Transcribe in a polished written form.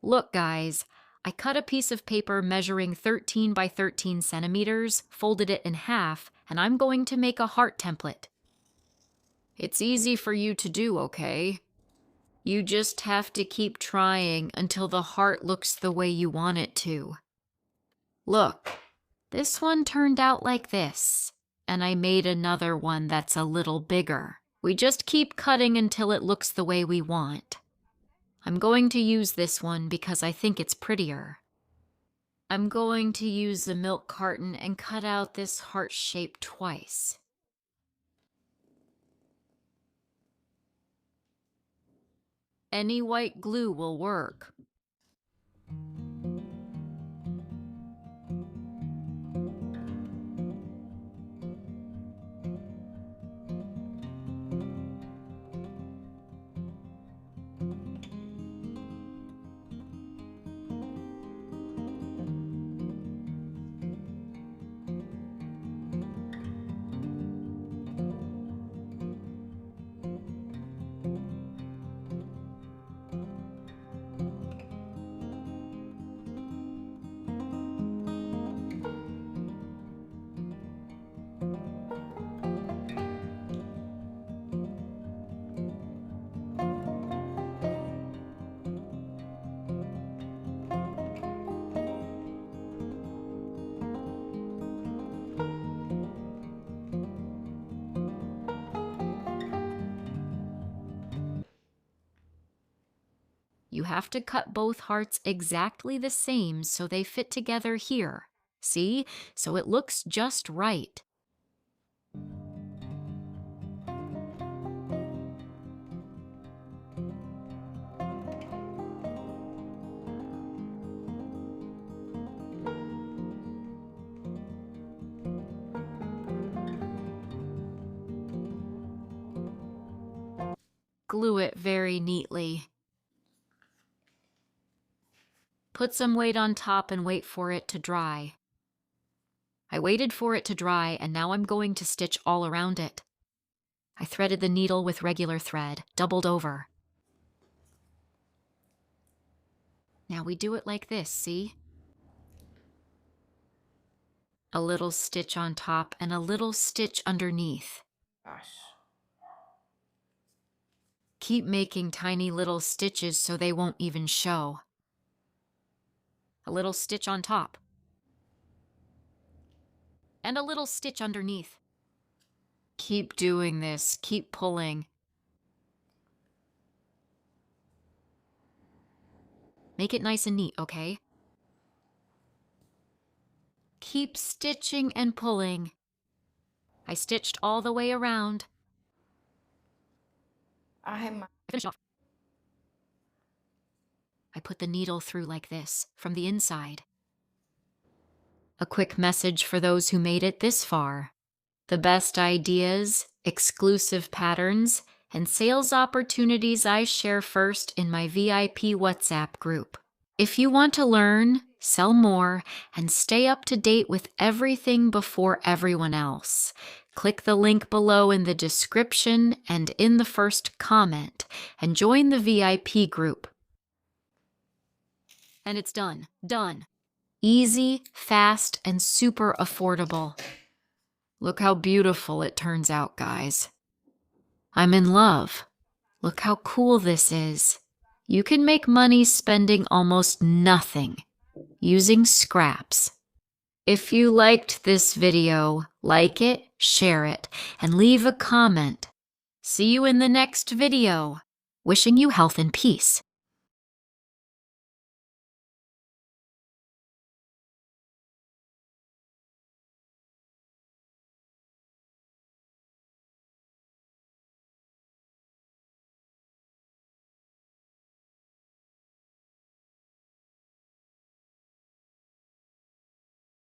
Look, guys, I cut a piece of paper measuring 13 by 13 centimeters, folded it in half, and I'm going to make a heart template. It's easy for you to do, okay? You just have to keep trying until the heart looks the way you want it to. Look, this one turned out like this, and I made another one that's a little bigger. We just keep cutting until it looks the way we want. I'm going to use this one because I think it's prettier. I'm going to use the milk carton and cut out this heart shape twice. Any white glue will work. You have to cut both hearts exactly the same so they fit together here. See? So it looks just right. Glue it very neatly. Put some weight on top and wait for it to dry. I waited for it to dry, and now I'm going to stitch all around it. I threaded the needle with regular thread, doubled over. Now we do it like this, see? A little stitch on top and a little stitch underneath. Gosh. Keep making tiny little stitches so they won't even show. A little stitch on top. And a little stitch underneath. Keep doing this, keep pulling. Make it nice and neat, okay? Keep stitching and pulling. I stitched all the way around. Finish off. I put the needle through like this, from the inside. A quick message for those who made it this far. The best ideas, exclusive patterns, and sales opportunities I share first in my VIP WhatsApp group. If you want to learn, sell more, and stay up to date with everything before everyone else, click the link below in the description and in the first comment, and join the VIP group. And it's done. Done. Easy, fast, and super affordable. Look how beautiful it turns out, guys. I'm in love. Look how cool this is. You can make money spending almost nothing using scraps. If you liked this video, like it, share it, and leave a comment. See you in the next video. Wishing you health and peace.